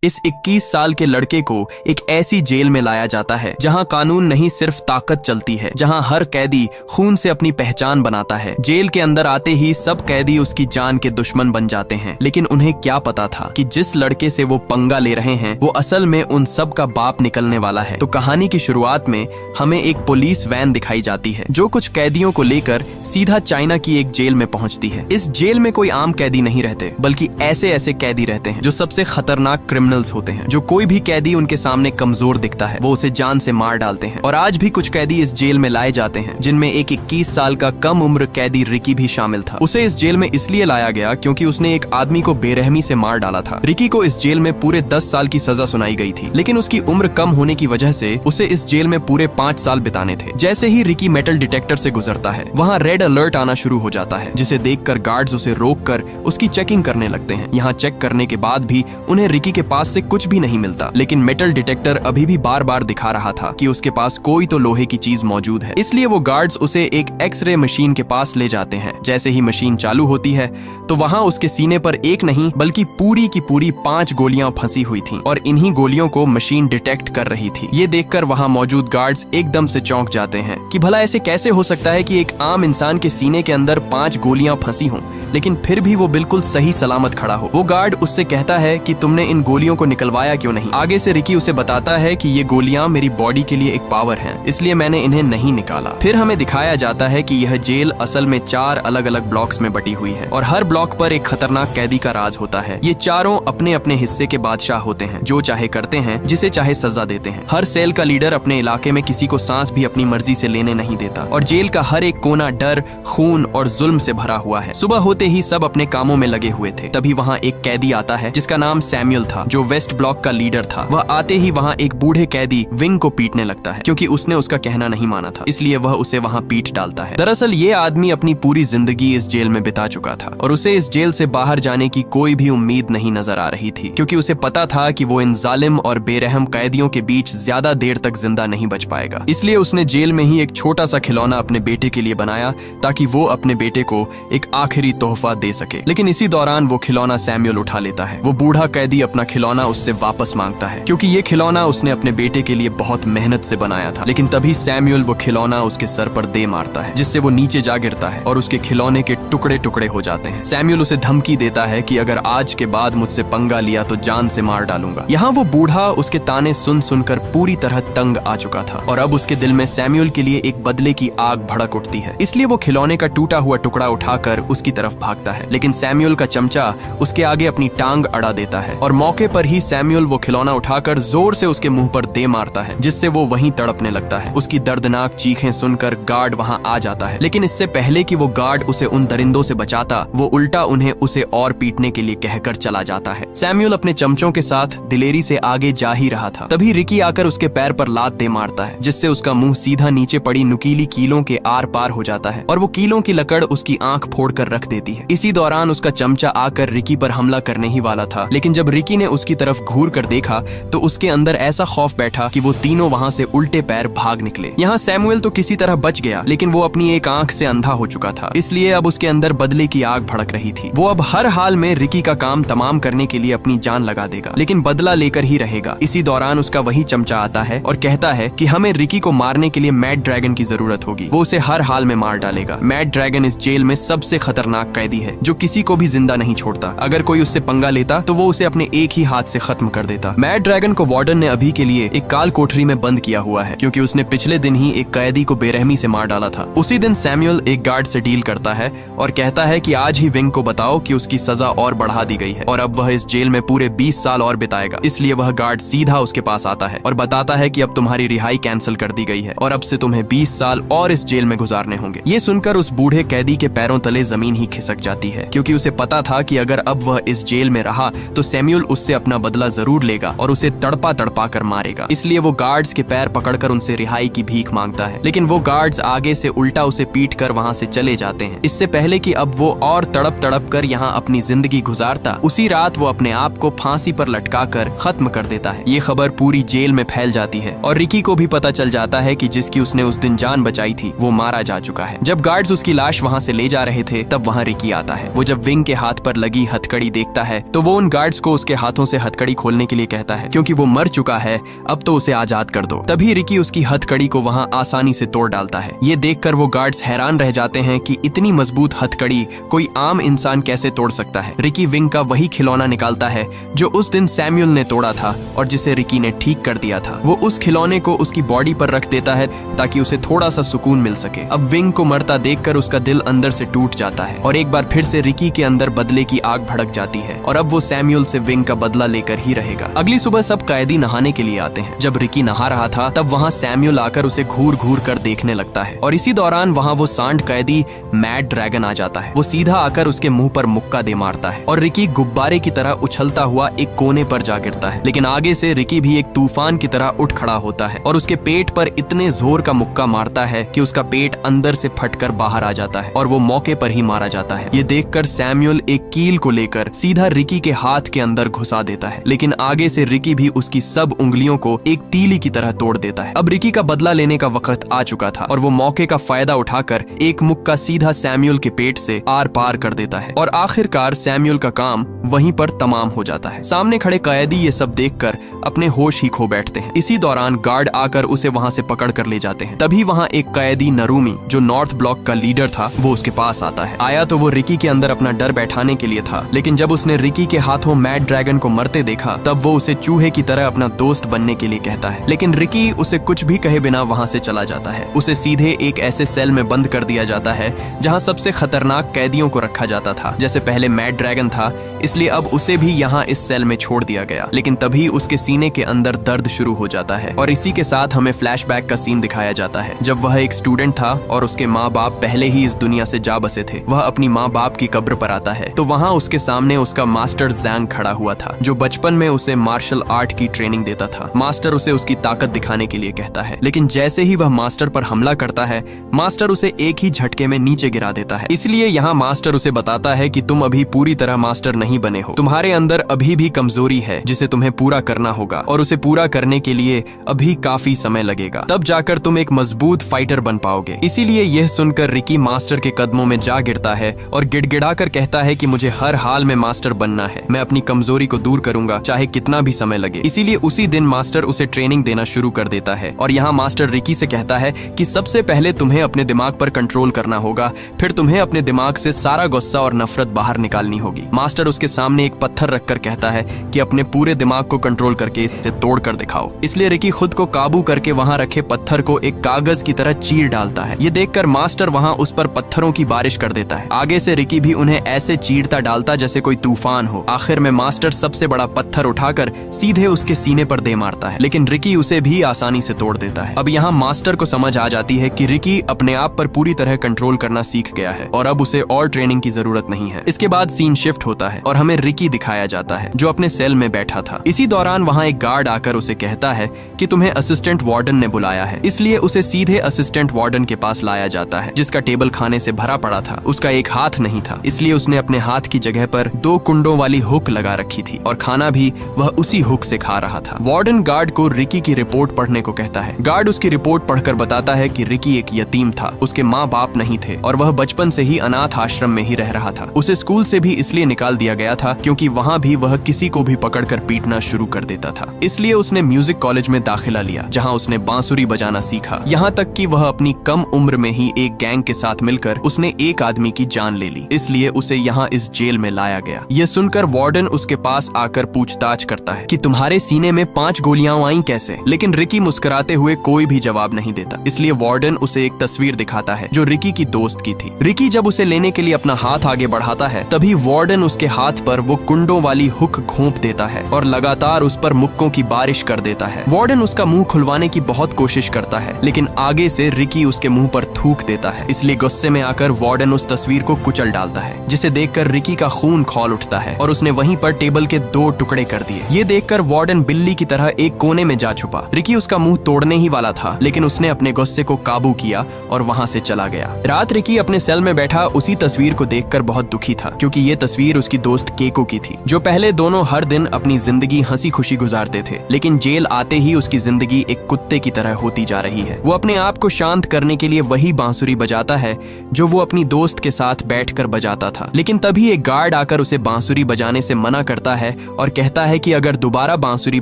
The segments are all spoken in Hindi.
इस 21 साल के लड़के को एक ऐसी जेल में लाया जाता है जहां कानून नहीं सिर्फ ताकत चलती है, जहां हर कैदी खून से अपनी पहचान बनाता है। जेल के अंदर आते ही सब कैदी उसकी जान के दुश्मन बन जाते हैं, लेकिन उन्हें क्या पता था कि जिस लड़के से वो पंगा ले रहे हैं वो असल में उन सब का बाप निकलने वाला है। तो कहानी की शुरुआत में हमें एक पुलिस वैन दिखाई जाती है जो कुछ कैदियों को लेकर सीधा चाइना की एक जेल में पहुंचती है। इस जेल में कोई आम कैदी नहीं रहते, बल्कि ऐसे ऐसे कैदी रहते हैं जो सबसे खतरनाक क्रिमिनल्स होते हैं। जो कोई भी कैदी उनके सामने कमजोर दिखता है वो उसे जान से मार डालते हैं। और आज भी कुछ कैदी इस जेल में लाए जाते हैं, जिनमें एक 21 साल का कम उम्र कैदी रिकी भी शामिल था। उसे इस जेल में इसलिए लाया गया क्योंकि उसने एक आदमी को बेरहमी से मार डाला था। रिकी को इस जेल में पूरे 10 साल की सजा सुनाई गई थी, लेकिन उसकी उम्र कम होने की वजह से उसे इस जेल में पूरे 5 साल बिताने थे। जैसे ही रिकी मेटल डिटेक्टर से गुजरता है, वहाँ रेड अलर्ट आना शुरू हो जाता है, जिसे देखकर गार्ड्स उसे रोककर उसकी चेकिंग करने लगते हैं। यहाँ चेक करने के बाद भी उन्हें रिकी के पास से कुछ भी नहीं मिलता, लेकिन मेटल डिटेक्टर अभी भी बार बार दिखा रहा था कि उसके पास कोई तो लोहे की चीज मौजूद है। इसलिए वो गार्ड्स उसे एक एक्सरे मशीन के पास ले जाते हैं। जैसे ही मशीन चालू होती है तो वहाँ उसके सीने पर एक नहीं बल्कि पूरी की पूरी 5 गोलियां फंसी हुई थीं, और इन्हीं गोलियों को मशीन डिटेक्ट कर रही थी। ये देखकर वहाँ मौजूद गार्ड्स एकदम से चौंक जाते हैं कि भला ऐसे कैसे हो सकता है कि एक आम इंसान के सीने के अंदर 5 गोलियां फंसी हों, लेकिन फिर भी वो बिल्कुल सही सलामत खड़ा हो। वो गार्ड उससे कहता है कि तुमने इन गोलियों को निकलवाया क्यों नहीं। आगे से रिकी उसे बताता है कि ये गोलियां मेरी बॉडी के लिए एक पावर है, इसलिए मैंने इन्हें नहीं निकाला। फिर हमें दिखाया जाता है कि यह जेल असल में 4 अलग अलग ब्लॉक्स में बटी हुई है, और हर ब्लॉक पर एक खतरनाक कैदी का राज होता है। ये चारों अपने अपने हिस्से के बादशाह होते हैं, जो चाहे करते हैं, जिसे चाहे सजा देते हैं। हर सेल का लीडर अपने इलाके में किसी को सांस भी अपनी मर्जी से लेने नहीं देता, और जेल का हर एक कोना डर, खून और जुल्म से भरा हुआ है। सुबह होते ही सब अपने कामों में लगे हुए थे। तभी वहाँ एक कैदी आता है जिसका नाम सैमुअल था, जो वेस्ट ब्लॉक का लीडर था। वह आते ही वहाँ एक बूढ़े कैदी विंग को पीटने लगता है, क्योंकि उसने उसका कहना नहीं माना था, इसलिए वह उसे वहाँ पीट डालता है। दरअसल ये आदमी अपनी पूरी जिंदगी इस जेल में बिता चुका था, और उसे इस जेल से बाहर जाने की कोई भी उम्मीद नहीं नजर आ रही थी, क्योंकि उसे पता था कि वो इन जालिम और बेरहम कैदियों के बीच ज्यादा देर तक जिंदा नहीं बच पाएगा। इसलिए उसने जेल में ही एक छोटा सा खिलौना अपने बेटे के लिए बनाया, ताकि वो अपने बेटे को एक आखिरी तोहफा दे सके। लेकिन इसी दौरान वो खिलौना सैमुअल उठा लेता है। वो बूढ़ा कैदी अपना खिलौना उससे वापस मांगता है, क्योंकि ये खिलौना उसने अपने बेटे के लिए बहुत मेहनत से बनाया था। लेकिन तभी सैमुअल वो खिलौना उसके सर पर दे मारता है, जिससे वो नीचे जा गिरता है और उसके खिलौने के टुकड़े टुकड़े हो जाते हैं। सैमुअल उसे धमकी देता है कि अगर आज के बाद मुझसे पंगा लिया तो जान से मार डालूंगा। यहाँ वो बूढ़ा उसके ताने सुन सुनकर पूरी तरह तंग आ चुका था, और अब उसके दिल में सैमुअल के लिए एक बदले की आग भड़क उठती है। इसलिए वो खिलौने का टूटा हुआ टुकड़ा उठाकर उसकी तरफ भागता है, लेकिन सैमुअल का चमचा उसके आगे अपनी टांग अड़ा देता है, और मौके पर ही सैमुअल वो खिलौना उठाकर जोर से उसके मुंह पर दे मारता है, जिससे वो वहीं तड़पने लगता है। उसकी दर्दनाक चीखें सुनकर गार्ड वहां आ जाता है, लेकिन इससे पहले कि वो गार्ड उसे उन दरिंदों से बचाता, वो उल्टा उन्हें उसे और पीटने के लिए कहकर चला जाता है। सैमुअल अपने चमचों के साथ दिलेरी से आगे जा ही रहा था, तभी रिकी आकर उसके पैर पर लात दे मारता है, जिससे उसका मुंह सीधा नीचे पड़ी नुकीली कीलों के आर पार हो जाता है, और वो कीलों की लकड़ उसकी आंख फोड़कर रख देती है। इसी दौरान उसका चमचा आकर रिकी पर हमला करने ही वाला था, लेकिन जब रिकी ने उसकी तरफ घूर कर देखा तो उसके अंदर ऐसा खौफ बैठा कि वो तीनों वहां से उल्टे पैर भाग निकले। यहाँ सैमुअल तो किसी तरह बच गया, लेकिन वो अपनी एक आंख से अंधा हो चुका था, इसलिए अब उसके अंदर बदले की आग भड़क रही थी। वो अब हर हाल में रिकी का काम तमाम करने के लिए अपनी जान लगा देगा, लेकिन बदला लेकर ही रहेगा। इसी दौरान उसका वही चमचा आता है और कहता है कि हमें रिकी को मारने के लिए मैड ड्रैगन की जरूरत होगी, वो उसे हर हाल में मार डालेगा। मैड ड्रैगन इस जेल में सबसे खतरनाक कैदी है, जो किसी को भी जिंदा नहीं छोड़ता। अगर कोई उससे पंगा लेता तो वो उसे अपने एक ही हाथ से खत्म कर देता। मैड ड्रैगन को वार्डन ने अभी के लिए एक काल कोठरी में बंद किया हुआ है, क्योंकि उसने पिछले दिन ही एक कैदी को बेरहमी से मार डाला था। उसी दिन सैमुअल एक गार्ड से डील करता है और कहता है कि आज ही विंग को बताओ कि उसकी सजा और बढ़ा दी गई है, और अब वह इस जेल में पूरे 20 साल और बिताएगा। इसलिए वह गार्ड सीधा उसके पास आता है और बताता है कि अब तुम्हारी रिहाई कैंसिल कर दी गई है, और अब से तुम्हें 20 साल और इस जेल में गुजारने होंगे। ये सुनकर उस बूढ़े कैदी के पैरों तले जमीन ही खिसक जाती है, क्योंकि उसे पता था कि अगर अब वह इस जेल में रहा तो सैमुअल उससे अपना बदला जरूर लेगा और उसे तड़पा तड़पा कर मारेगा। इसलिए वो गार्ड्स के पैर पकड़कर उनसे रिहाई की भीख मांगता है, लेकिन वो गार्ड्स आगे से उल्टा उसे पीट कर वहाँ से चले जाते हैं। इससे पहले कि अब वो और तड़प तड़प कर यहाँ अपनी जिंदगी गुजारता, उसी रात वो अपने आप को फांसी पर लटका कर खत्म कर देता है। ये खबर पूरी जेल में फैल जाती है, और रिकी को भी पता चल जाता है कि जिसकी उसने उस दिन जान बचाई थी वो मारा जा चुका है। जब गार्ड्स उसकी लाश वहाँ से ले जा रहे थे तब वहाँ रिकी आता है। वो जब विंग के हाथ पर लगी हथकड़ी देखता है तो वो उन गार्ड्स को उसके हाथों से उसे हथकड़ी खोलने के लिए कहता है, क्योंकि वो मर चुका है, अब तो उसे आजाद कर दो। तभी रिकी उसकी हथकड़ी को वहाँ आसानी से तोड़ डालता है। ये देखकर वो गार्ड्स हैरान रह जाते हैं कि इतनी मजबूत हथकड़ी कोई आम इंसान कैसे तोड़ सकता है। रिकी विंग का वही खिलौना निकालता है जो उस दिन सैमुअल ने तोड़ा था और जिसे रिकी ने ठीक कर दिया था। वो उस खिलौने को उसकी बॉडी पर रख देता है ताकि उसे थोड़ा सा सुकून मिल सके। अब विंग को मरता देखकर उसका दिल अंदर से टूट जाता है और एक बार फिर से रिकी के अंदर बदले की आग भड़क जाती है और अब वो सैमुअल से विंग का बदला लेकर ही रहेगा। अगली सुबह सब कैदी नहाने के लिए आते हैं। जब रिकी नहा रहा था तब वहाँ सैमुअल आकर उसे घूर घूर कर देखने लगता है और इसी दौरान वहाँ वो सांड कैदी मैड ड्रैगन आ जाता है। वो सीधा आकर उसके मुंह पर मुक्का दे मारता है और रिकी गुब्बारे की तरह उछलता हुआ एक कोने पर जा गिरता है। लेकिन आगे से रिकी भी एक तूफान की तरह उठ खड़ा होता है और उसके पेट पर इतने जोर का मुक्का मारता है कि उसका पेट अंदर से फटकर बाहर आ जाता है और वो मौके पर ही मारा जाता है। ये देखकर सैमुअल एक कील को लेकर सीधा रिकी के हाथ के अंदर घुसा देता है, लेकिन आगे से रिकी भी उसकी सब उंगलियों को एक तीली की तरह तोड़ देता है। अब रिकी का बदला लेने का वक्त आ चुका था और वो मौके का फायदा उठाकर एक मुक्का सीधा सैमुअल के पेट से आर पार कर देता है और आखिरकार सैमुअल का काम वहीं पर तमाम हो जाता है। सामने खड़े कैदी ये सब देखकर अपने होश ही खो बैठते हैं। इसी दौरान गार्ड आकर उसे वहां से पकड़ कर ले जाते हैं। तभी वहां एक कैदी नरूमी जो नॉर्थ ब्लॉक का लीडर था वो उसके पास आता है। आया तो वो रिकी के अंदर अपना डर बैठाने के लिए था, लेकिन जब उसने रिकी के हाथों मैड ड्रैगन को मरते देखा तब वो उसे चूहे की तरह अपना दोस्त बनने के लिए कहता है। लेकिन रिकी उसे कुछ भी कहे बिना वहां से चला जाता है। उसे सीधे एक ऐसे सेल में बंद कर दिया जाता है जहाँ सबसे खतरनाक कैदियों को रखा जाता था। जैसे पहले मैड ड्रैगन था, इसलिए अब उसे भी यहाँ इस सेल में छोड़ दिया गया। लेकिन तभी उसके सीने के अंदर दर्द शुरू हो जाता है और इसी के साथ हमें फ्लैशबैक का सीन दिखाया जाता है जब वह एक स्टूडेंट था और उसके माँ बाप पहले ही इस दुनिया से जा बसे थे। वह अपनी माँ बाप की कब्र पर आता है तो वहाँ उसके सामने उसका मास्टर जैंग खड़ा हुआ था जो बचपन में उसे मार्शल आर्ट की ट्रेनिंग देता था। मास्टर उसे उसकी ताकत दिखाने के लिए कहता है, लेकिन जैसे ही वह मास्टर पर हमला करता है मास्टर उसे एक ही झटके में नीचे गिरा देता है। इसलिए यहाँ मास्टर उसे बताता है कि तुम अभी पूरी तरह मास्टर नहीं बने हो, तुम्हारे अंदर अभी भी कमजोरी है जिसे तुम्हें पूरा करना होगा और उसे पूरा करने के लिए अभी काफी समय लगेगा, तब जाकर तुम एक मजबूत फाइटर बन पाओगे। इसीलिए यह सुनकर रिकी मास्टर के कदमों में जा गिरता है और गिड़गिड़ाकर कहता है कि मुझे हर हाल में मास्टर बनना है, मैं अपनी कमजोरी को दूर करूंगा चाहे कितना भी समय लगे। इसीलिए उसी दिन मास्टर उसे ट्रेनिंग देना शुरू कर देता है और यहाँ मास्टर रिकी से कहता है कि सबसे पहले तुम्हें अपने दिमाग पर कंट्रोल करना होगा, फिर तुम्हें अपने दिमाग से सारा गुस्सा और नफरत बाहर निकालनी होगी। मास्टर उसके सामने एक पत्थर रखकर कहता है कि अपने पूरे दिमाग को कंट्रोल करके इसे तोड़ कर दिखाओ। इसलिए रिकी खुद को काबू करके वहाँ रखे पत्थर को एक कागज की तरह चीर डालता है। ये देखकर मास्टर वहाँ उस पर पत्थरों की बारिश कर देता है। आगे से रिकी भी उन्हें ऐसे चीरता डालता जैसे कोई तूफान हो। आखिर में मास्टर सबसे बड़ा पत्थर उठाकर सीधे उसके सीने पर दे मारता है, लेकिन रिकी उसे भी आसानी से तोड़ देता है। अब यहाँ मास्टर को समझ आ जाती है कि रिकी अपने आप पर पूरी तरह कंट्रोल करना सीख गया है और अब उसे और ट्रेनिंग की जरूरत नहीं है। इसके बाद सीन शिफ्ट होता है और हमें रिकी दिखाया जाता है जो अपने सेल में बैठा था। इसी दौरान वहाँ एक गार्ड आकर उसे कहता है कि तुम्हें असिस्टेंट वार्डन ने बुलाया है, इसलिए उसे सीधे असिस्टेंट वार्डन के पास लाया जाता है जिसका टेबल खाने से भरा पड़ा था। उसका एक हाथ नहीं था, इसलिए उसने अपने हाथ की जगह पर 2 कुंडों वाली हुक लगा रखी थी और खाना भी वह उसी हुक से खा रहा था। वार्डन गार्ड को रिकी की रिपोर्ट पढ़ने को कहता है। गार्ड उसकी रिपोर्ट पढ़कर बताता है कि रिकी एक यतीम था, उसके माँ बाप नहीं थे और वह बचपन से ही अनाथ आश्रम में ही रह रहा था। उसे स्कूल से भी इसलिए निकाल दिया गया था क्योंकि वहाँ भी वह किसी को भी पकड़कर पीटना शुरू कर देता था। इसलिए उसने म्यूजिक कॉलेज में दाखिला लिया जहाँ उसने बांसुरी बजाना सीखा, यहाँ तक कि वह अपनी कम उम्र में ही एक गैंग के साथ मिलकर उसने एक आदमी की जान ले ली। इसलिए उसे यहाँ इस जेल में लाया गया। यह सुनकर वार्डन उसके पास आकर पूछताछ करता है कि तुम्हारे सीने में 5 गोलियां आई कैसे, लेकिन रिकी मुस्कुराते हुए कोई भी जवाब नहीं देता। इसलिए वार्डन उसे एक तस्वीर दिखाता है जो रिकी की दोस्त की थी। रिकी जब उसे लेने के लिए अपना हाथ आगे बढ़ाता है तभी वार्डन उसके हाथ पर वो कुंडों वाली हुक घोंप देता है और लगातार उस पर मुक्कों की बारिश कर देता है। वार्डन उसका मुंह खुलवाने की बहुत कोशिश करता है, लेकिन आगे से रिकी उसके मुंह पर थूक देता है। इसलिए गुस्से में आकर वार्डन उस तस्वीर को कुचल डालता है, जिसे देखकर रिकी का खून खौल उठता है और उसने वहीं पर टेबल के 2 टुकड़े कर दिए। ये देखकर वार्डन बिल्ली की तरह एक कोने में जा छुपा। रिकी उसका मुंह तोड़ने ही वाला था, लेकिन उसने अपने गुस्से को काबू किया और वहां से चला गया। रात रिकी अपने सेल में बैठा उसी तस्वीर को देखकर बहुत दुखी था, क्योंकि ये तस्वीर उसकी दोस्त केको की थी, जो पहले दोनों हर दिन अपनी जिंदगी हंसी खुशी गुजारते थे, लेकिन जेल आते ही उसकी जिंदगी एक कुत्ते की तरह होती जा रही है। वो अपने आप को शांत करने के लिए वही बांसुरी बजाता है जो वो अपनी दोस्त के साथ बैठकर बजाता था। लेकिन तभी एक गार्ड आकर उसे बांसुरी बजाने से मना करता है और कहता है कि अगर दोबारा बांसुरी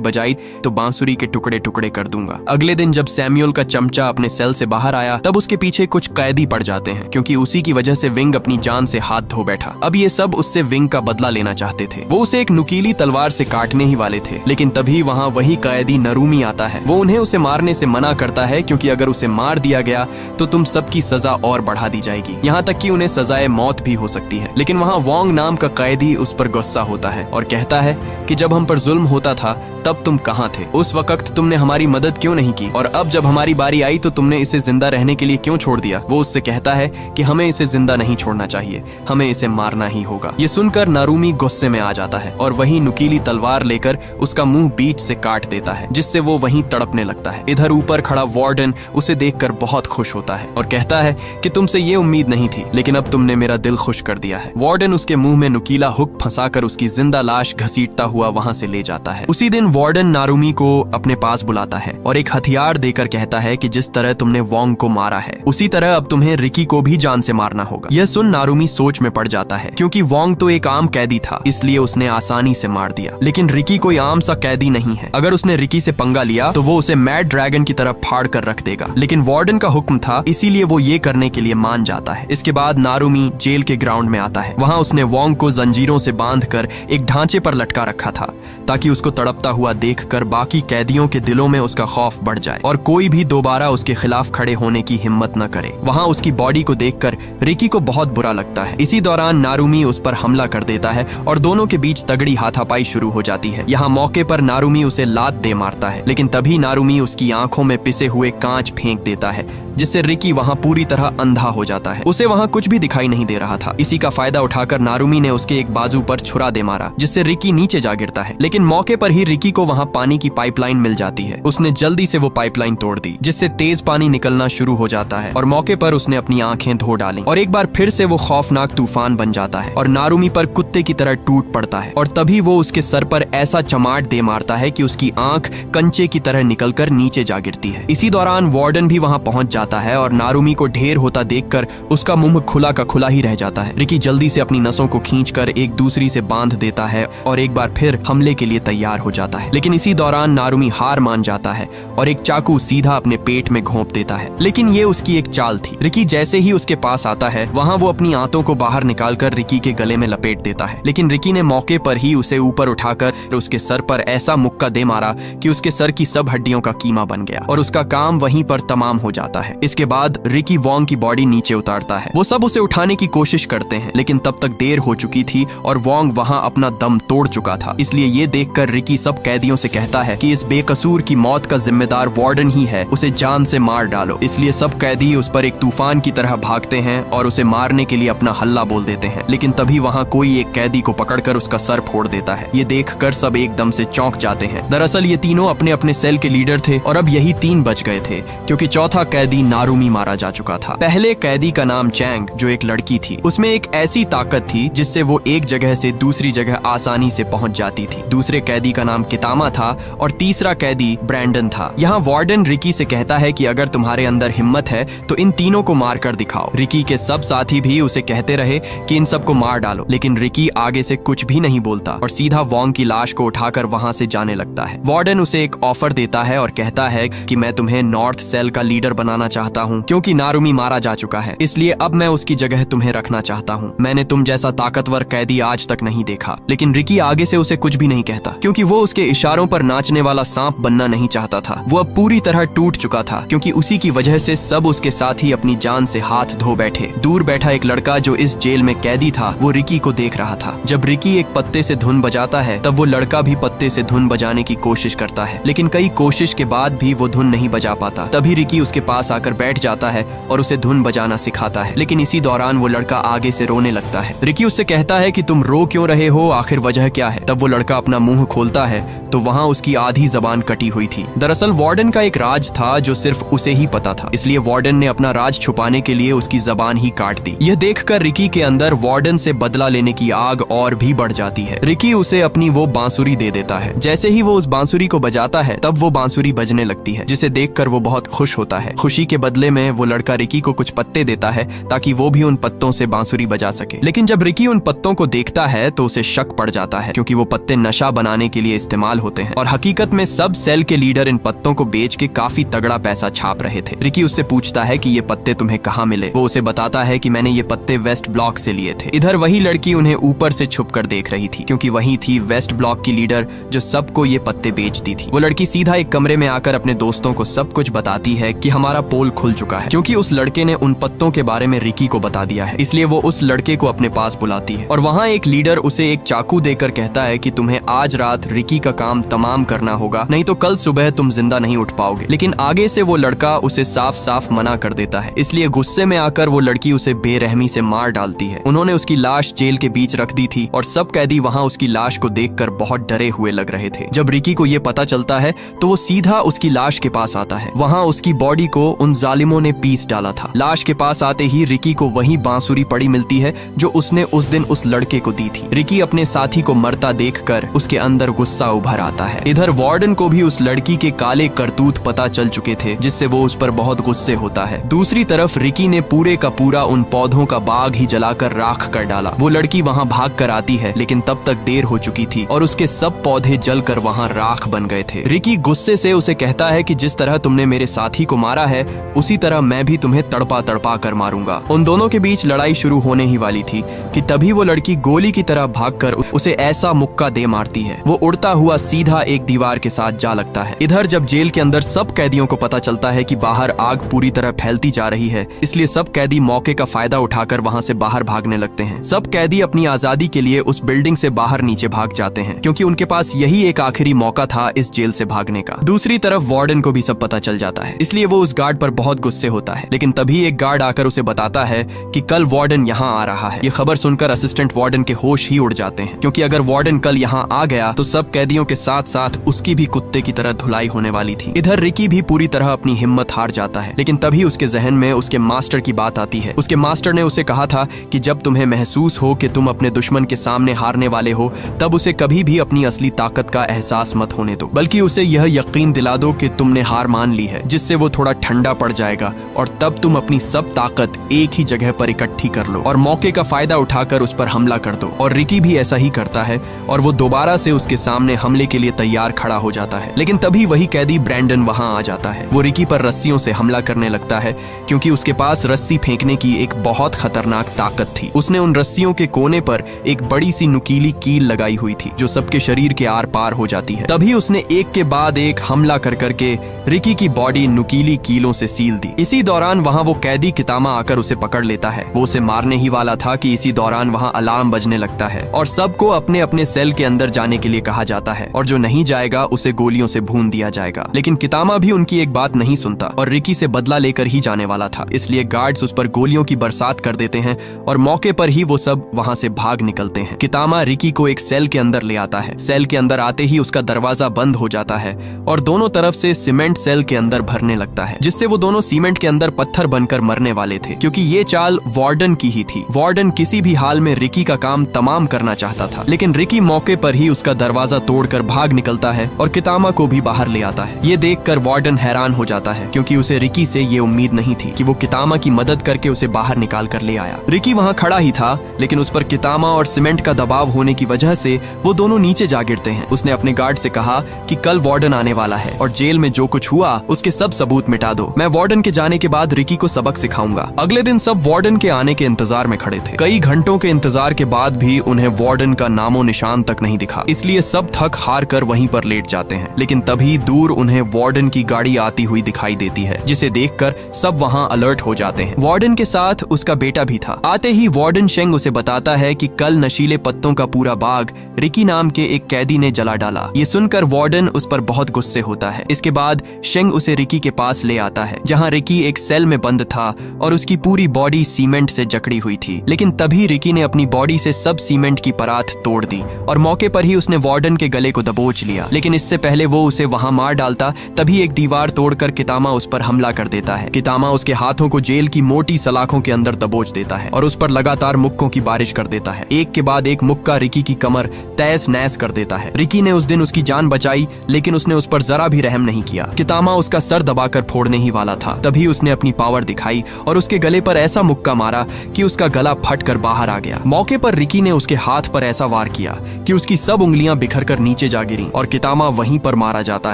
बजाई तो बांसुरी के टुकड़े टुकड़े कर दूंगा। अगले दिन जब सैमुअल का चमचा अपने सेल से बाहर आया तब उसके पीछे कुछ कैदी पड़ जाते हैं, क्योंकि उसी की वजह से विंग अपनी जान से हाथ धो बैठा। अब ये सब उससे विंग का बदला लेना चाहते थे। वो उसे एक नुकीली तलवार से काटने ही वाले थे, लेकिन तभी वहाँ वही कैदी नरूमी आता है। वो उन्हें उसे मारने से मना करता है, क्योंकि अगर उसे मार दिया गया तो तुम सबकी सजा और बढ़ा दी जाएगी, यहाँ तक कि उन्हें सजाए मौत भी हो सकती है। लेकिन वहाँ वोंग नाम का कैदी उस पर गुस्सा होता है और कहता है कि जब हम पर जुल्म होता था तब तुम कहाँ थे? उस वक्त तुमने हमारी मदद क्यों नहीं की? और अब जब हमारी बारी आई तो तुमने इसे जिंदा रहने के लिए क्यों छोड़ दिया? वो उससे कहता है कि हमें इसे जिंदा नहीं छोड़ना चाहिए, हमें इसे मारना ही होगा। ये सुनकर नारुमी गुस्से में आ जाता है और वही नुकीली तलवार लेकर उसका मुंह बीच से काट देता है, जिससे वो वहीं तड़पने लगता है। इधर ऊपर खड़ा वार्डन उसे देखकर बहुत खुश होता है और कहता है कि तुमसे ये उम्मीद नहीं थी, लेकिन अब तुमने मेरा दिल खुश कर दिया है। वार्डन उसके मुंह में नुकीला हुक फंसाकर उसकी जिंदा लाश घसीटता हुआ वहां से ले जाता है। उसी दिन वार्डन नारुमी को अपने पास बुलाता है और एक हथियार देकर कहता है कि जिस तरह तुमने वोंग को मारा है उसी तरह अब तुम्हें रिकी को भी जान से मारना होगा। यह सुन नारुमी सोच में पड़ जाता है, क्योंकि वोंग तो एक आम कैदी था, इसलिए उसने आसानी से मार दिया। लेकिन रिकी कोई आम सा कैदी नहीं है। अगर उसने रिकी से पंगा लिया तो वो उसे मैड ड्रैगन की तरह फाड़ कर रख देगा। लेकिन वार्डन का हुक्म था, इसीलिए वो ये करने के लिए मान जाता है। इसके बाद नारुमी जेल के ग्राउंड में आता है। वहाँ उसने वोंग को जंजीरों से बांधकर एक ढांचे पर लटका रखा था, ताकि उसको तड़पता हुआ देखकर बाकी कैदियों के दिलों में उसका खौफ बढ़ जाए और कोई भी दोबारा उसके खिलाफ खड़े होने की हिम्मत न करे। वहाँ उसकी बॉडी को देखकर रिकी को बहुत बुरा लगता है। इसी दौरान नारुमी उस पर हमला कर देता है और दोनों के बीच तगड़ी हाथापाई शुरू हो जाती है। यहाँ मौके पर नारुमी उसे लात दे मारता है, लेकिन तभी नारुमी उसकी आंखों में पिसे हुए कांच फेंक देता है, जिससे रिकी वहाँ पूरी तरह अंधा हो जाता है। उसे वहाँ कुछ भी दिखाई नहीं दे रहा था। इसी का फायदा उठाकर नारुमी ने उसके एक बाजू पर छुरा दे मारा, जिससे रिकी नीचे जा गिरता है। लेकिन मौके पर ही रिकी को वहाँ पानी की पाइपलाइन मिल जाती है। उसने जल्दी से वो पाइपलाइन तोड़ दी, जिससे तेज पानी निकलना शुरू हो जाता है और मौके पर उसने अपनी आंखें धो डाली और एक बार फिर से वो खौफनाक तूफान बन जाता है और नारुमी पर कुत्ते की तरह टूट पड़ता है। और तभी वो उसके सर पर ऐसा चमाट दे मारता है कि उसकी आंख कंचे की तरह निकलकर नीचे जा गिरती है। इसी दौरान वार्डन भी वहाँ पहुंच जाता है और नारुमी को ढेर होता देखकर उसका मुंह खुला का खुला ही रह जाता है। रिकी जल्दी से अपनी नसों को खींचकर एक दूसरी से बांध देता है और एक बार फिर हमले के लिए तैयार हो जाता है। लेकिन इसी दौरान नारुमी हार मान जाता है और एक चाकू सीधा अपने पेट में घोंप देता है। लेकिन ये उसकी एक चाल थी। रिकी जैसे ही उसके पास आता है, वहाँ वो अपनी आंतों को बाहर निकालकर रिकी के गले में लपेट देता है। लेकिन रिकी ने मौके पर ही उसे ऊपर उठाकर उसके सर पर ऐसा मुक्का दे मारा कि उसके सर की सब हड्डियों का कीमा बन गया और उसका काम वहीं पर तमाम हो जाता है। इसके बाद रिकी वोंग की बॉडी नीचे उतारता है। वो सब उसे उठाने की कोशिश करते हैं, लेकिन तब तक देर हो चुकी थी और वोंग वहाँ अपना दम तोड़ चुका था। इसलिए ये देखकर रिकी सब कैदियों से कहता है कि इस बेकसूर की मौत का जिम्मेदार वार्डन ही है, उसे जान से मार डालो। इसलिए सब कैदी उस पर एक तूफान की तरह भागते हैं और उसे मारने के लिए अपना हल्ला बोल देते हैं। लेकिन तभी वहाँ कोई एक कैदी को पकड़कर उसका सर फोड़ देता है। ये देखकर सब एकदम से चौंक जाते हैं। दरअसल ये तीनों अपने अपने सेल के लीडर थे और अब यही 3 बच गए थे, क्योंकि चौथा कैदी नारुमी मारा जा चुका था। पहले कैदी का नाम चैंग, जो एक लड़की थी, उसमें एक ऐसी ताकत थी जिससे वो एक जगह से दूसरी जगह आसानी से पहुंच जाती थी। दूसरे कैदी का नाम कितामा था और तीसरा कैदी ब्रैंडन था। यहाँ वार्डन रिकी से कहता है कि अगर तुम्हारे अंदर हिम्मत है तो इन तीनों को मार कर दिखाओ। रिकी के सब साथी भी उसे कहते रहे कि इन सबको मार डालो, लेकिन रिकी आगे से कुछ भी नहीं बोलता और सीधा वोंग की लाश को उठाकर वहाँ से जाने लगता है। वार्डन उसे एक ऑफर देता है और कहता है कि मैं तुम्हें नॉर्थ सेल का लीडर बनाना चाहता हूँ, क्योंकि नारुमी मारा जा चुका है, इसलिए अब मैं उसकी जगह तुम्हें रखना चाहता हूँ। मैंने तुम जैसा ताकतवर कैदी आज तक नहीं देखा। लेकिन रिकी आगे से उसे कुछ भी नहीं कहता, क्योंकि वो उसके इशारों पर नाचने वाला सांप बनना नहीं चाहता था। वो अब पूरी तरह टूट चुका था, क्योंकि उसी की वजह से सब उसके साथ ही अपनी जान से हाथ धो बैठे। दूर बैठा एक लड़का जो इस जेल में कैदी था, वो रिकी को देख रहा था। जब रिकी एक पत्ते से धुन बजाता है, तब वो लड़का भी पत्ते से धुन बजाने की कोशिश करता है, लेकिन कई कोशिश के बाद भी वो धुन नहीं बजा पाता। तभी रिकी उसके पास आकर बैठ जाता है और उसे धुन बजाना सिखाता है। लेकिन इसी दौरान वो लड़का आगे से रोने लगता है। रिकी उससे कहता है कि तुम रो क्यों रहे हो, आखिर वजह क्या है? तब वो लड़का अपना मुंह खोलता है तो वहाँ उसकी आधी जबान कटी हुई थी। दरअसल वार्डन का एक राज था जो सिर्फ उसे ही पता था, इसलिए वार्डन ने अपना राज छुपाने के लिए उसकी जबान ही काट दी। यह देखकर रिकी के अंदर वार्डन से बदला लेने की आग और भी बढ़ जाती है। रिकी उसे अपनी वो बांसुरी दे देता है है। जैसे ही वो उस बांसुरी को बजाता है तब वो बांसुरी बजने लगती है, जिसे देखकर वो बहुत खुश होता है। खुशी के बदले में वो लड़का रिकी को कुछ पत्ते देता है ताकि वो भी उन पत्तों से बांसुरी बजा सके। लेकिन जब रिकी उन पत्तों को देखता है तो उसे शक पड़ जाता है, क्योंकि वो पत्ते नशा बनाने के लिए इस्तेमाल होते हैं और हकीकत में सब सेल के लीडर इन पत्तों को बेच के काफी तगड़ा पैसा छाप रहे थे। रिकी उससे पूछता है कि ये पत्ते तुम्हें कहाँ मिले। वो उसे बताता है कि मैंने ये पत्ते वेस्ट ब्लॉक से लिए थे। इधर वही लड़की उन्हें ऊपर से छुपकर देख रही थी, क्योंकि वही थी वेस्ट ब्लॉक की लीडर जो सबको ये पत्ते बेचती थी। वो लड़की सीधा एक कमरे में आकर अपने दोस्तों को सब कुछ बताती है कि हमारा पोल खुल चुका है, क्योंकि उस लड़के ने उन पत्तों के बारे में रिकी को बता दिया है। इसलिए वो उस लड़के को अपने पास बुलाती है और वहाँ एक लीडर उसे एक चाकू देकर कहता है कि तुम्हें आज रात रिकी का काम तमाम करना होगा, नहीं तो कल सुबह तुम जिंदा नहीं उठ पाओगे। लेकिन आगे से वो लड़का उसे साफ साफ मना कर देता है। इसलिए गुस्से में आकर वो लड़की उसे बेरहमी से मार डालती है। उन्होंने उसकी लाश जेल के बीच रख दी थी और सब कैदी वहाँ उसकी लाश को देखकर बहुत डरे हुए लग रहे थे। जब रिकी को ये पता चलता है तो वो सीधा उसकी लाश के पास आता है। वहाँ उसकी बॉडी को उन जालिमों ने पीस डाला था। लाश के पास आते ही रिकी को वही बांसुरी पड़ी मिलती है जो उसने उस दिन उस लड़के को दी थी। रिकी अपने साथी को मरता देखकर उसके अंदर गुस्सा उभर आता है। इधर वार्डन को भी उस लड़की के काले करतूत पता चल चुके थे, जिससे वो उस पर बहुत गुस्से होता है। दूसरी तरफ रिकी ने पूरे का पूरा उन पौधों का बाग ही जलाकर राख कर डाला। वो लड़की वहाँ भाग कर आती है, लेकिन तब तक देर हो चुकी थी और उसके सब पौधे जलकर वहाँ राख बन गए थे। रिकी गुस्से से उसे कहता है कि जिस तरह तुमने मेरे साथी को मारा है उसी तरह मैं भी तुम्हें तड़पा तड़पा कर मारूंगा। उन दोनों के बीच लड़ाई शुरू होने ही वाली थी कि तभी वो लड़की गोली की तरह भागकर उसे ऐसा मुक्का दे मारती है। वो उड़ता हुआ सीधा एक दीवार के साथ जा लगता है। इधर जब जेल के अंदर सब कैदियों को पता चलता है कि बाहर आग पूरी तरह फैलती जा रही है, इसलिए सब कैदी मौके का फायदा उठाकर वहाँ से बाहर भागने लगते हैं। सब कैदी अपनी आजादी के लिए उस बिल्डिंग से बाहर नीचे भाग जाते हैं, क्योंकि उनके पास यही एक आखिरी मौका था इस जेल से भागने का। दूसरी तरफ वार्डन को भी सब पता चल जाता है, इसलिए वो उस गार्ड पर बहुत गुस्से होता है। लेकिन तभी एक गार्ड आकर उसे बताता है कि कल वार्डन यहाँ आ रहा है। ये खबर सुनकर असिस्टेंट वार्डन के होश ही उड़ जाते हैं, क्योंकि अगर वार्डन कल यहाँ आ गया तो सब कैदियों के साथ साथ उसकी भी कुत्ते की तरह धुलाई होने वाली थी। इधर रिकी भी पूरी तरह अपनी हिम्मत हार जाता है, लेकिन तभी उसके जहन में उसके मास्टर की बात आती है। उसके मास्टर ने उसे कहा था कि जब तुम्हें महसूस हो कि तुम अपने दुश्मन के सामने हारने वाले हो, तब उसे कभी भी अपनी असली ताकत का एहसास मत होने दो, बल्कि उसे यह यकीन दिला दो कि तुमने हार मान ली है, जिससे वो थोड़ा ठंडा पड़ जाएगा और तब तुम अपनी सब ताकत एक ही जगह पर इकट्ठी कर लो और मौके का फायदा उठाकर उस पर हमला कर दो। और रिकी भी ऐसा ही करता है और वो दोबारा से उसके सामने हमले के लिए तैयार खड़ा हो जाता है। लेकिन तभी वही कैदी ब्रैंडन वहां आ जाता है। वो रिकी पर रस्सियों से हमला करने लगता है, क्योंकि उसके पास रस्सी फेंकने की एक बहुत खतरनाक ताकत थी। उसने उन रस्सियों के कोने पर एक बड़ी सी नुकीली कील लगाई हुई थी जो सबके शरीर के आर पार हो जाती है। तभी उसने एक के बाद एक हमला कर करके रिकी की बॉडी नुकीली कीलों से सील दी। इसी दौरान वहाँ वो कैदी कितामा आकर उसे पकड़ लेता है। वो उसे मारने ही वाला था कि इसी दौरान वहाँ अलार्म बजने लगता है और सबको अपने अपने सेल के अंदर जाने के लिए कहा जाता है, और जो नहीं जाएगा उसे गोलियों से भून दिया जाएगा। लेकिन कितामा भी उनकी एक बात नहीं सुनता और रिकी से बदला लेकर ही जाने वाला था, इसलिए गार्ड्स उस पर गोलियों की बरसात कर देते हैं और मौके पर ही वो सब वहाँ से भाग निकलते हैं। कितामा रिकी को एक सेल के अंदर ले आता है। सेल के अंदर आते ही उसका दरवाजा बंद हो जाता है और दोनों तरफ से सीमेंट सेल के अंदर भरने लगता है, जिससे वो दोनों सीमेंट के अंदर पत्थर बनकर मरने वाले थे, क्योंकि ये चाल वार्डन की ही थी। वार्डन किसी भी हाल में रिकी का काम तमाम करना चाहता था, लेकिन रिकी मौके पर ही उसका दरवाजा तोड़कर भाग निकलता है और कितामा को भी बाहर ले आता है। ये देखकर वार्डन हैरान हो जाता है, क्योंकि उसे रिकी से ये उम्मीद नहीं थी कि वो कितामा की मदद करके उसे बाहर निकाल कर ले आया। रिकी वहाँ खड़ा ही था, लेकिन उस पर कितामा और सीमेंट का दबाव होने की वजह से वो दोनों नीचे जा गिरते हैं। उसने अपने गार्ड से कहा कि कल वार्डन आने वाला है और जेल में जो कुछ हुआ उसके सब सबूत मिटा दो। मैं वार्डन के जाने के बाद रिकी को सबक सिखाऊंगा। अगले दिन सब वार्डन के आने के इंतजार में खड़े थे। कई घंटों के इंतजार के बाद भी उन्हें वार्डन का नामो निशान तक नहीं दिखा, इसलिए सब थक हार कर वहीं पर लेट जाते हैं। लेकिन तभी दूर उन्हें वार्डन की गाड़ी आती हुई दिखाई देती है, जिसे देखकर सब वहां अलर्ट हो जाते हैं। वार्डन के साथ उसका बेटा भी था। आते ही वार्डन शेंग उसे बताता है कि कल नशीले पत्तों का पूरा बाग रिकी नाम के एक कैदी ने जला डाला। ये सुनकर वार्डन उस पर बहुत गुस्से होता है। इसके बाद शेंग उसे रिकी के पास ले आता है, जहाँ रिकी एक सेल में बंद था और उसकी पूरी बॉडी सीमेंट से जकड़ी हुई थी। लेकिन तभी रिकी ने अपनी बॉडी से सब सीमेंट की परात तोड़ दी और मौके पर ही उसने वार्डन के गले को दबोच लिया। लेकिन इससे पहले वो उसे वहां मार डालता, तभी एक दीवार तोड़कर कितामा उस पर हमला कर देता है। कितामा उसके हाथों को जेल की मोटी सलाखों के अंदर दबोच देता है और उस पर लगातार मुक्कों की बारिश कर देता है। एक के बाद एक मुक्का रिकी की कमर तहस नहस कर देता है। रिकी ने उस दिन उसकी जान बचाई, लेकिन उसने उस पर जरा भी रहम नहीं किया। कितामा उसका सर दबाकर फोड़ने ही वाला था, तभी उसने अपनी पावर दिखाई और उसके गले पर ऐसा मुक्का मारा कि उसका गला फट कर बाहर आ गया। मौके पर रिकी ने उसके हाथ पर ऐसा वार किया कि उसकी सब उंगलियां बिखर कर नीचे जा गिरी और कितामा वहीं पर मारा जाता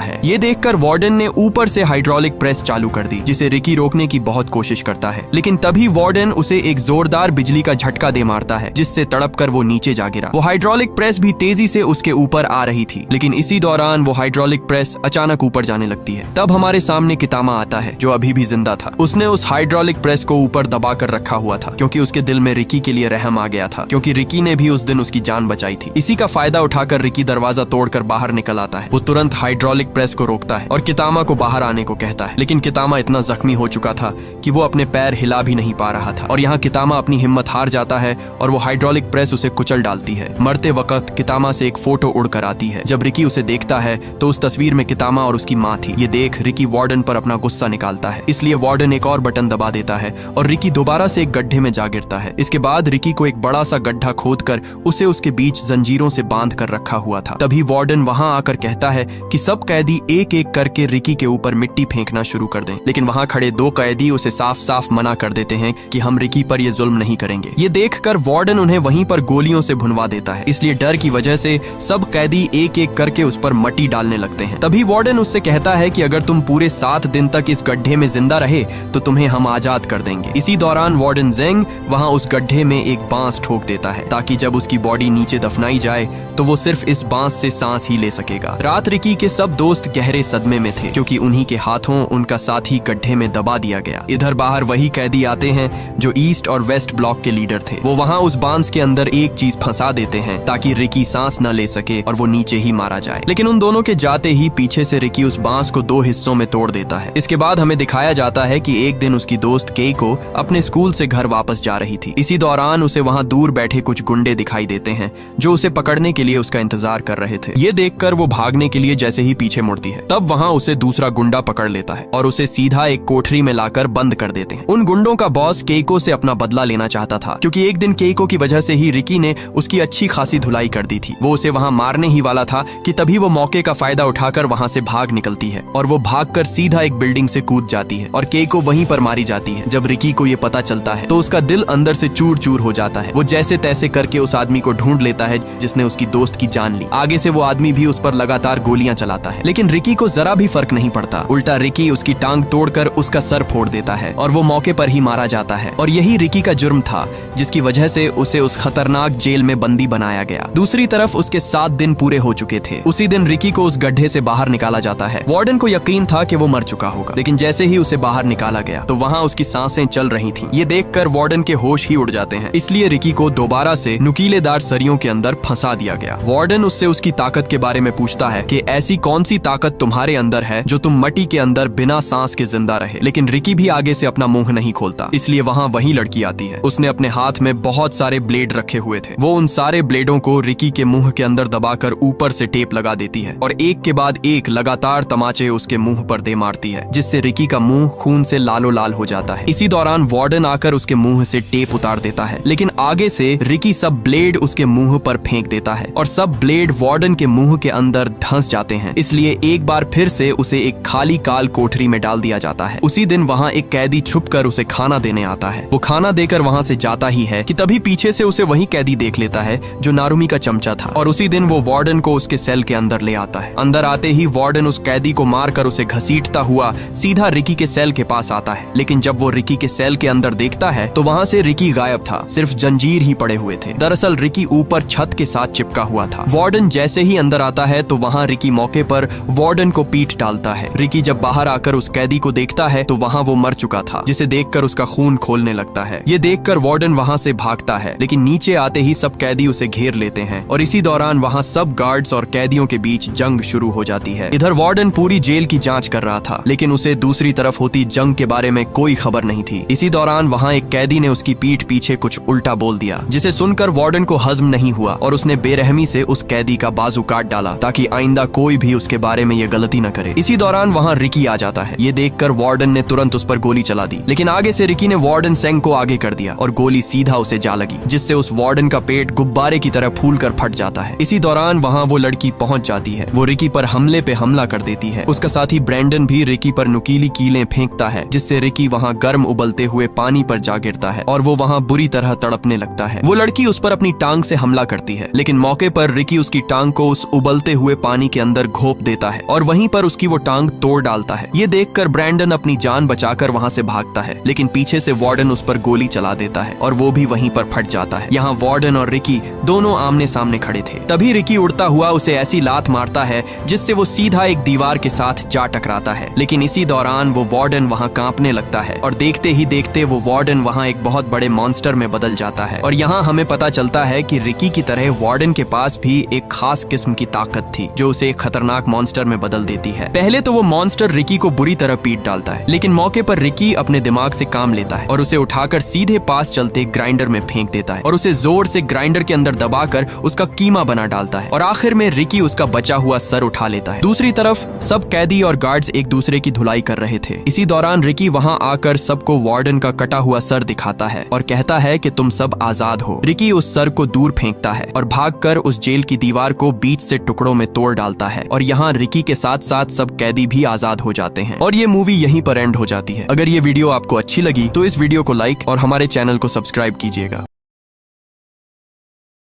है। ये देखकर वार्डन ने ऊपर से हाइड्रोलिक प्रेस चालू कर दी, जिसे रिकी रोकने की बहुत कोशिश करता है, लेकिन तभी वार्डन उसे एक जोरदार बिजली का झटका दे मारता है, जिससे तड़प कर वो नीचे जा गिरा। वो हाइड्रोलिक प्रेस भी तेजी से उसके ऊपर आ रही थी, लेकिन इसी दौरान वो हाइड्रोलिक प्रेस अचानक ऊपर जाने लगती है। तब हमारे सामने कितामा आता है, जो अभी भी जिंदा था। उसने उस हाइड्रोलिक प्रेस को ऊपर दबा कर रखा हुआ था, क्योंकि उसके दिल में रिकी के लिए रहम आ गया था, क्योंकि रिकी ने भी उस दिन उसकी जान बचाई थी। इसी का फायदा उठाकर रिकी दरवाजा तोड़कर बाहर निकल आता है। वो तुरंत हाइड्रोलिक प्रेस को रोकता है और कितामा को बाहर आने को कहता है, लेकिन कितामा इतना जख्मी हो चुका था कि वो अपने पैर हिला भी नहीं पा रहा था। और यहाँ कितामा अपनी हिम्मत हार जाता है और वो हाइड्रोलिक प्रेस उसे कुचल डालती है। मरते वक्त कितामा से एक फोटो उड़कर आती है। जब रिकी उसे देखता है तो उस तस्वीर में कितामा और उसकी माँ थी। ये देख रिकी वार्डन पर अपना गुस्सा निकालता है, इसलिए वार्डन एक और बटन दबा देता है और रिकी दोबारा से एक गड्ढे में जा गिरता है। इसके बाद रिकी को एक बड़ा सा गड्ढा खोदकर उसे उसके बीच जंजीरों से बांध कर रखा हुआ था। तभी वार्डन वहां आकर कहता है कि सब कैदी एक एक करके रिकी के ऊपर मिट्टी फेंकना शुरू कर दें, लेकिन वहां खड़े 2 कैदी उसे साफ साफ मना कर देते हैं कि हम रिकी पर ये जुल्म नहीं करेंगे। ये देखकर वार्डन उन्हें वहीं पर गोलियों से भुनवा देता है, इसलिए डर की वजह से सब कैदी एक एक करके उस पर मट्टी डालने लगते हैं। तभी वार्डन उससे कहता है कि अगर तुम पूरे 7 दिन तक इस गड्ढे में जिंदा रहे तो तुम्हें हम आजाद कर देंगे। इसी दौरान वार्डन जेंग वहां उस गड्ढे में एक बांस ठोक देता है, ताकि जब उसकी बॉडी नीचे दफनाई जाए तो वो सिर्फ इस बांस से सांस ही ले सकेगा। रात रिकी के सब दोस्त गहरे सदमे में थे, क्योंकि उन्हीं के हाथों उनका साथी गड्ढे में दबा दिया गया। इधर बाहर वही कैदी आते हैं जो ईस्ट और वेस्ट ब्लॉक के लीडर थे। वो वहां उस बांस के अंदर एक चीज फंसा देते हैं ताकि रिकी सांस न ले सके और वो नीचे ही मारा जाए। लेकिन उन दोनों के जाते ही पीछे से रिकी उस बांस को 2 हिस्सों में तोड़ देता है। इसके बाद हमें दिखाया जाता है कि एक दिन उसकी दोस्त केइको अपने स्कूल से घर वापस जा रही थी। इसी दौरान उसे वहां दूर बैठे कुछ गुंडे दिखाई देते हैं जो उसे पकड़ने के लिए उसका इंतजार कर रहे थे। ये देखकर वो भागने के लिए जैसे ही पीछे मुड़ती है, तब वहां उसे दूसरा गुंडा पकड़ लेता है और उसे सीधा एक कोठरी में लाकर बंद कर देते हैं। उन गुंडों का बॉस केइको से अपना बदला लेना चाहता था, क्योंकि एक दिन केइको की वजह से ही रिकी ने उसकी अच्छी खासी धुलाई कर दी थी। वो उसे वहां मारने ही वाला था कि तभी वो मौके का फायदा उठाकर वहां से भाग निकलती है और वो भागकर सीधा एक बिल्डिंग से कूद जाती है और केइको वहीं पर मारी जाती है। जब रिकी को ये पता चलता है तो उसका दिल अंदर से चूर चूर हो जाता है। वो जैसे तैसे करके उस आदमी को ढूंढ लेता है जिसने उसकी दोस्त की जान ली। आगे से वो आदमी भी उस पर लगातार गोलियां चलाता है, लेकिन रिकी को जरा भी फर्क नहीं पड़ता। उल्टा रिकी उसकी टांग तोड़कर उसका सर फोड़ देता है और वो मौके पर ही मारा जाता है। और यही रिकी का जुर्म था जिसकी वजह से उसे उस खतरनाक जेल में बंदी बनाया गया। दूसरी तरफ उसके 7 दिन पूरे हो चुके थे। उसी दिन रिकी को उस गड्ढे से बाहर निकाला जाता है। वार्डन को यकीन था कि वो मर चुका होगा, लेकिन जैसे ही उसे बाहर निकाला गया तो वहां उसकी सांसें चल रही थीं। ये देखकर वार्डन के होश ही उड़ जाते हैं, इसलिए रिकी को दोबारा से नुकीलेदार सरियों के अंदर फंसा दिया गया। वार्डन उससे उसकी ताकत के बारे में पूछता है कि ऐसी कौन सी ताकत तुम्हारे अंदर है जो तुम मट्टी के अंदर बिना सांस के जिंदा रहे। लेकिन रिकी भी आगे से अपना मुंह नहीं खोलता, इसलिए वहां वही लड़की आती है। उसने अपने हाथ में बहुत सारे ब्लेड रखे हुए थे। वो उन सारे ब्लेडों को रिकी के मुंह के अंदर दबाकर ऊपर से टेप लगा देती है और एक के बाद एक लगातार तमाचे उसके मुंह पर दे मारती है, जिससे रिकी का मुंह खून से लालो लाल हो जाता है। इसी दौरान वार्डन आकर उसके मुंह से टेप उतार देता है, लेकिन आगे से रिकी सब ब्लेड उसके मुंह पर फेंक देता है और सब ब्लेड वार्डन के मुंह के अंदर धंस जाते हैं। इसलिए एक बार फिर से उसे एक खाली काल कोठरी में डाल दिया जाता है। उसी दिन वहां एक कैदी छुपकर उसे खाना देने आता है। वो खाना देकर वहां से जाता ही है कि तभी पीछे से उसे वही कैदी देख लेता है जो नारुमी का चमचा था और उसी दिन वो वार्डन को उसके सेल के अंदर ले आता है। अंदर आते ही वार्डन उस कैदी को मारकर उसे घसीटता हुआ सीधा रिकी के सेल के पास आता है, लेकिन जब वो रिकी के सेल के अंदर देखता है तो वहां से रिकी गायब था, सिर्फ जंजीर ही पड़े हुए थे। दरअसल रिकी ऊपर छत के साथ चिपका हुआ था। वार्डन जैसे ही अंदर आता है तो वहां रिकी मौके पर वार्डन को पीट डालता है। रिकी जब बाहर आकर उस कैदी को देखता है तो वहां वो मर चुका था, जिसे देखकर उसका खून खोलने लगता है। ये देखकर वार्डन वहां से भागता है, लेकिन नीचे आते ही सब कैदी उसे घेर लेते हैं और इसी दौरान वहां सब गार्ड्स और कैदियों के बीच जंग शुरू हो जाती है। इधर वार्डन पूरी जेल की जांच कर रहा था, लेकिन उसे दूसरी तरफ होती जंग के बारे में कोई खबर नहीं थी। इसी दौरान वहां एक कैदी ने उसकी पीठ पीछे कुछ उल्टा बोल दिया, जिसे सुनकर वार्डन को हजम नहीं हुआ और उसने बेरहमी से उस कैदी का बाजू काट डाला ताकि आइंदा कोई भी उसके बारे में ये गलती न करे। इसी दौरान वहां रिकी आ जाता है। ये देखकर वार्डन ने तुरंत उस पर गोली चला दी, लेकिन आगे से रिकी ने वार्डन सेंग को आगे कर दिया और गोली सीधा उसे जा लगी, जिससे उस वार्डन का पेट गुब्बारे की तरह फूलकर फट जाता है। इसी दौरान वहाँ वो लड़की पहुंच जाती है। वो रिकी पर हमले पे हमला कर देती है। उसका साथी ब्रैंडन भी रिकी पर नुकीली कीलें फेंकता है, जिससे रिकी वहाँ गर्म उबलते हुए पानी पर जा गिरता है और वो वहाँ बुरी तरह तड़पने लगता है। वो लड़की उस पर अपनी टांग से हमला करती है, लेकिन मौके पर रिकी उसकी टांग को उस उबलते हुए पानी के अंदर घोंप देता है और वहीं पर उसकी वो टांग तोड़ डालता है। ये देखकर ब्रैंडन अपनी जान बचाकर वहाँ से भागता है, लेकिन पीछे से वार्डन उस पर गोली चला देता है और वो भी वहीं पर फट जाता है। यहाँ वार्डन और रिकी दोनों आमने सामने खड़े थे। तभी रिकी उड़ता हुआ उसे ऐसी लात मारता है जिससे वो सीधा एक दीवार के साथ जा टकराता है, लेकिन इसी दौरान वो वार्डन वहाँ कांपने लगता है और देखते ही देखते वो वार्डन वहाँ एक बहुत बड़े मॉन्स्टर में बदल जाता है। और यहाँ हमें पता चलता है कि रिकी की तरह वार्डन के पास भी एक खास किस्म की ताकत थी जो उसे एक खतरनाक मॉन्स्टर में बदल देती है। पहले तो वो मॉन्स्टर रिकी को बुरी तरह पीट डालता है, लेकिन मौके पर रिकी अपने दिमाग से काम लेता है और उसे उठाकर सीधे पास चलते ग्राइंडर में फेंक देता है और उसे जोर से ग्राइंडर के अंदर दबाकर उसका कीमा बना डालता है और आखिर में रिकी उसका बचा हुआ सर उठा लेता है। दूसरी तरफ सब कैदी और गार्ड्स एक दूसरे की धुलाई कर रहे थे। इसी दौरान रिकी वहां आकर सबको वार्डन का कटा हुआ सर दिखाता है और कहता है कि तुम सब आजाद हो। रिकी उस सर को दूर फेंकता है और भागकर उस जेल की दीवार को बीच से टुकड़ों में तोड़ डालता है और यहाँ रिकी के साथ साथ सब कैदी भी आजाद हो जाते हैं और ये मूवी यहीं पर एंड हो जाती है। अगर ये वीडियो आपको अच्छी लगी तो इस वीडियो को लाइक और हमारे चैनल को सब्सक्राइब कीजिएगा।